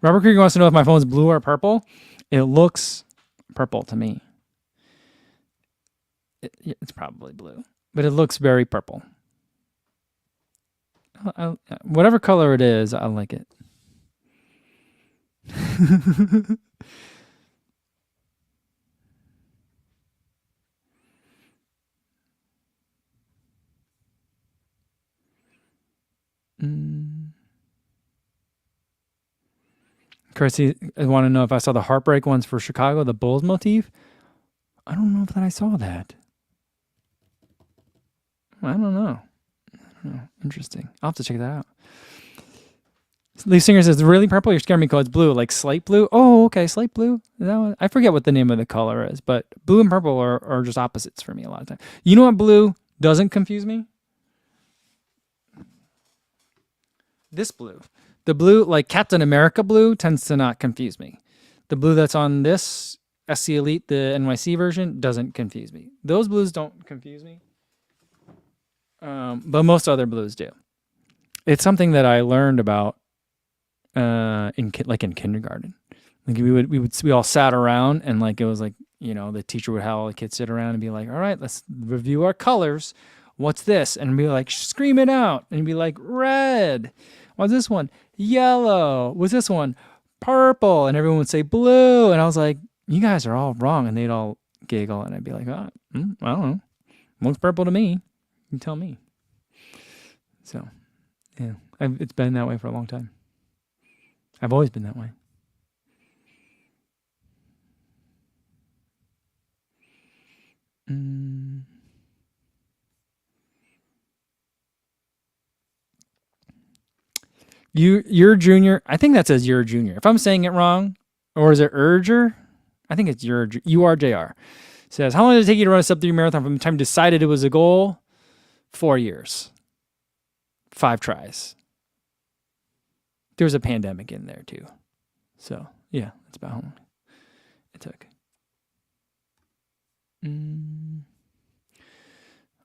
Robert Krieger wants to know if my phone's blue or purple. It looks purple to me. It's probably blue, but it looks very purple. Whatever color it is, I like it. Chrissy, I want to know if I saw the Heartbreak ones for Chicago, the Bulls motif. I don't know if I saw that. I don't know. Interesting. I'll have to check that out. Leaf Singer says, really purple? You're scaring me because it's blue. Like slate blue? Oh, okay. Slate blue? Is that one? I forget what the name of the color is, but blue and purple are just opposites for me a lot of times. You know what blue doesn't confuse me? This blue. The blue, like Captain America blue, tends to not confuse me. The blue that's on this SC Elite, the NYC version, doesn't confuse me. Those blues don't confuse me. But most other blues do. It's something that I learned about in kindergarten. Like we all sat around and like it was like, you know, the teacher would have all the kids sit around and be like, all right, let's review our colors. What's this? And be like, scream it out. And be like, red. What's this one? Yellow. What's this one? Purple. And everyone would say blue. And I was like, you guys are all wrong. And they'd all giggle. And I'd be like, I don't know. Looks purple to me. You tell me. So, yeah. It's been that way for a long time. I've always been that way. You're junior. I think that says you're junior. If I'm saying it wrong, or is it Urger? I think it's URJR. Says, how long did it take you to run a sub-3 marathon from the time you decided it was a goal? 4 years. 5 tries. There was a pandemic in there too. So, yeah, that's about how long it took.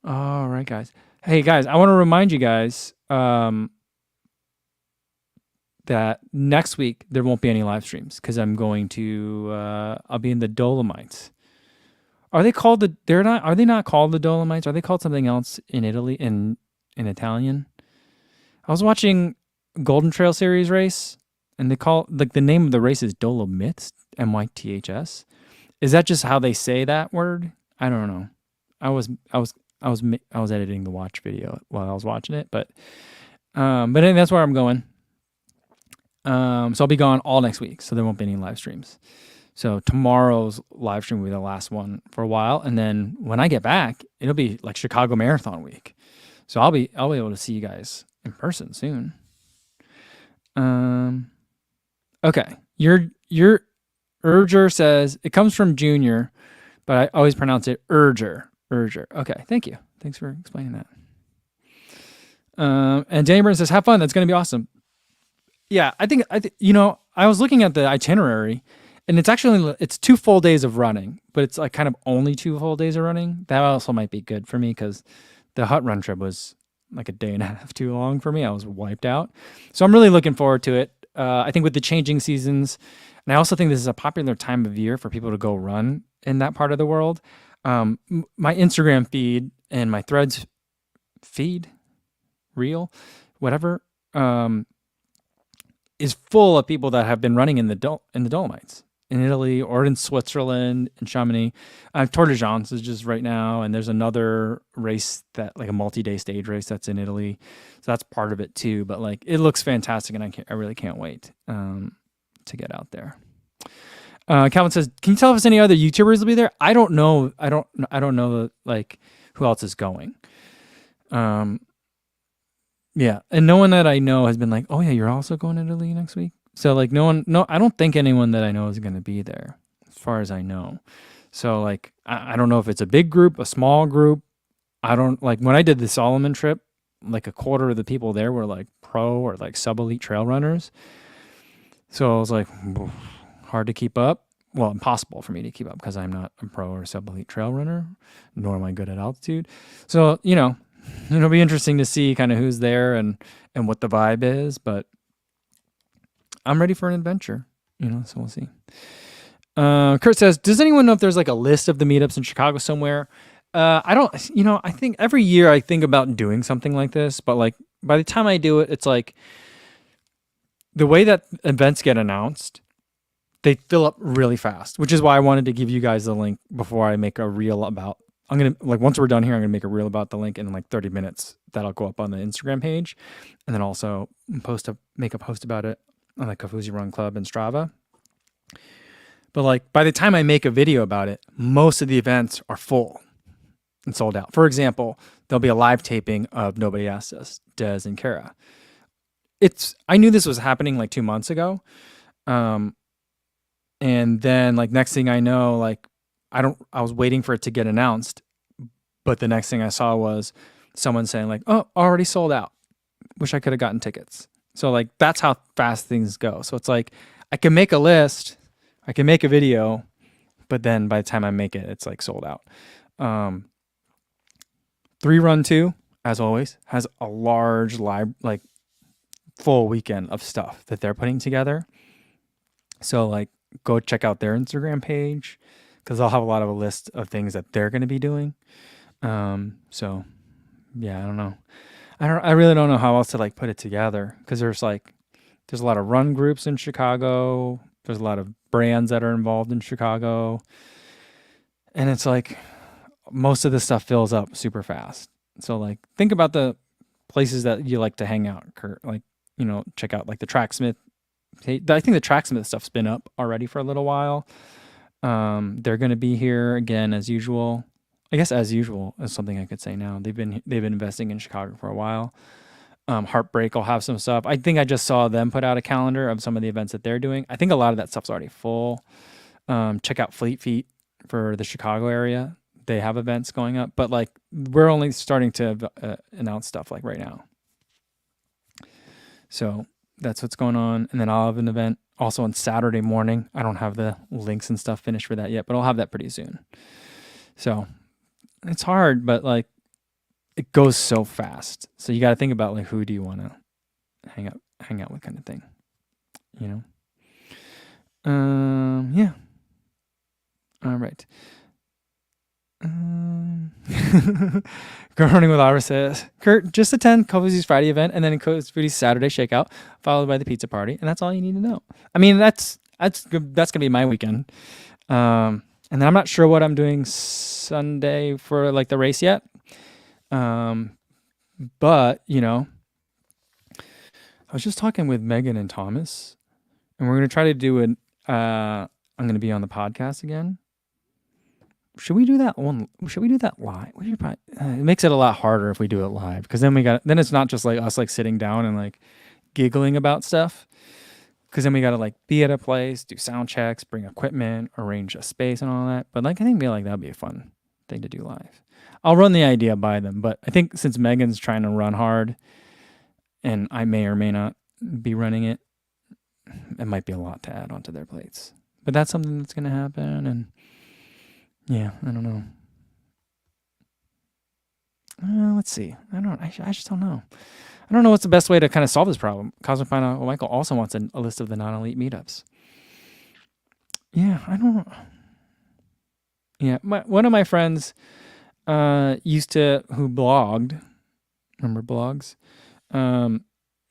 All right, guys. Hey, guys, I want to remind you guys that next week there won't be any live streams because I'm going to I'll be in the Dolomites. Are they not called the Dolomites? Are they called something else in Italy in Italian? I was watching Golden Trail Series race and they call the name of the race is Dolomites, MYTHS. Is that just how they say that word? I don't know. I was editing the watch video while I was watching it, but that's where I'm going. So I'll be gone all next week, so there won't be any live streams. So tomorrow's live stream will be the last one for a while, and then when I get back, it'll be like Chicago Marathon week. So I'll be able to see you guys in person soon. Okay. Your Urger says it comes from junior, but I always pronounce it Urger. Okay, thank you. Thanks for explaining that. And Danny Burton says, have fun. That's going to be awesome. Yeah, I think I was looking at the itinerary, And it's 2 full days of running, but it's like kind of only 2 full days of running. That also might be good for me because the hut run trip was like a day and a half too long for me. I was wiped out. So I'm really looking forward to it. I think with the changing seasons, and I also think this is a popular time of year for people to go run in that part of the world. My Instagram feed and my Threads feed, reel, whatever, is full of people that have been running in the Dolomites, in Italy or in Switzerland, in Chamonix. Tour de France is just right now, and there's another race that like a multi-day stage race that's in Italy, so that's part of it too. But like it looks fantastic, and I really can't wait to get out there. Calvin says, "Can you tell us any other YouTubers will be there?" I don't know. I don't know like who else is going. Yeah, and no one that I know has been like, "Oh yeah, you're also going to Italy next week." So like I don't think anyone that I know is going to be there, as far as I know. So like I don't know if it's a big group, a small group. I don't like when I did the Solomon trip, like a quarter of the people there were like pro or like sub elite trail runners. So I was like, hard to keep up. Well, impossible for me to keep up because I'm not a pro or sub elite trail runner, nor am I good at altitude. So it'll be interesting to see kind of who's there and what the vibe is, but I'm ready for an adventure, so we'll see. Kurt says, does anyone know if there's like a list of the meetups in Chicago somewhere? I don't, I think every year I think about doing something like this, but like by the time I do it, it's like the way that events get announced, they fill up really fast, which is why I wanted to give you guys the link before I make a reel about. I'm going to, like, once we're done here, I'm going to make a reel about the link in like 30 minutes. That'll go up on the Instagram page. And then also make a post about it on the Kofuzi Run Club and Strava. But like, by the time I make a video about it, most of the events are full and sold out. For example, there'll be a live taping of Nobody Asked Us, Des and Kara. I knew this was happening like 2 months ago. And then like next thing I know, like, I was waiting for it to get announced, but the next thing I saw was someone saying like, "Oh, already sold out. Wish I could have gotten tickets." So like that's how fast things go. So it's like I can make a list, I can make a video, but then by the time I make it, it's like sold out. 3 Run 2, as always, has a large like full weekend of stuff that they're putting together. So like go check out their Instagram page, because they'll have a lot of a list of things that they're going to be doing. So yeah, I don't know. I really don't know how else to like put it together, because there's a lot of run groups in Chicago. There's a lot of brands that are involved in Chicago. And it's like most of this stuff fills up super fast. So like think about the places that you like to hang out, Kurt. Like, check out like the Tracksmith. I think the Tracksmith stuff's been up already for a little while. They're going to be here again as usual. I guess as usual is something I could say now. They've been investing in Chicago for a while. Heartbreak will have some stuff. I think I just saw them put out a calendar of some of the events that they're doing. I think a lot of that stuff's already full. Check out Fleet Feet for the Chicago area. They have events going up, but like we're only starting to announce stuff like right now. So that's what's going on. And then I'll have an event also on Saturday morning. I don't have the links and stuff finished for that yet, but I'll have that pretty soon. So it's hard, but like it goes so fast. So you got to think about like, who do you want to hang out with, kind of thing, yeah. All right. Girl Running with Ira says, Kurt, just attend Kofuzi's Friday event and then Kofuzi's Saturday shakeout, followed by the pizza party, and that's all you need to know. I mean, that's gonna be my weekend. And then I'm not sure what I'm doing Sunday for like the race yet. But I was just talking with Megan and Thomas, and we're gonna try to do it. I'm gonna be on the podcast again. Should we do that live? It makes it a lot harder if we do it live, because then it's not just like us like sitting down and like giggling about stuff, because then we got to like be at a place, do sound checks, bring equipment, arrange a space and all that. But like I think that'd be a fun thing to do live. I'll run the idea by them, but I think since Megan's trying to run hard and I may or may not be running it, it might be a lot to add onto their plates. But that's something that's going to happen. And yeah, I don't know. Let's see. I just don't know. I don't know what's the best way to kind of solve this problem. Cosmic Final Michael also wants a list of the non-elite meetups. Yeah, I don't. Yeah, one of my friends who blogged. Remember blogs?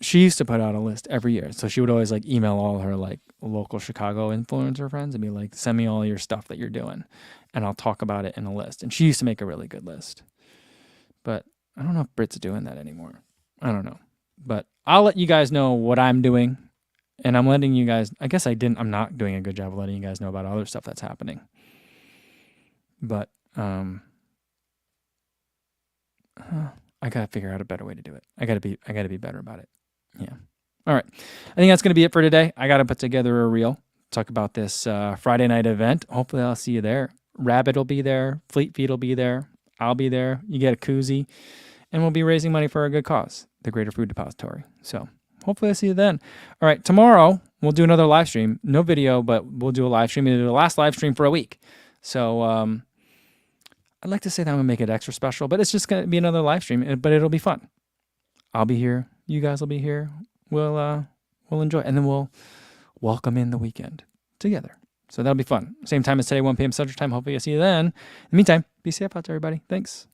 She used to put out a list every year. So she would always like email all her like local Chicago influencer friends and be like, send me all your stuff that you're doing and I'll talk about it in a list. And she used to make a really good list. But I don't know if Britt's doing that anymore. I don't know. But I'll let you guys know what I'm doing. And I'm letting you guys, I'm not doing a good job of letting you guys know about other stuff that's happening. But I gotta figure out a better way to do it. I gotta be better about it. Yeah. All right. I think that's gonna be it for today. I gotta put together a reel, talk about this Friday night event. Hopefully I'll see you there. Rabbit will be there. Fleet Feet will be there. I'll be there. You get a koozie, and we'll be raising money for a good cause, the Greater Food Depository. So hopefully I'll see you then. All right. Tomorrow we'll do another live stream. No video, but we'll do a live stream. We'll do the last live stream for a week. So I'd like to say that I'm gonna make it extra special, but it's just gonna be another live stream. But it'll be fun. I'll be here. You guys will be here. We'll enjoy, and then we'll welcome in the weekend together. So that'll be fun. Same time as today, 1 p.m. Central Time. Hopefully I'll see you then. In the meantime, be safe out there, everybody. Thanks.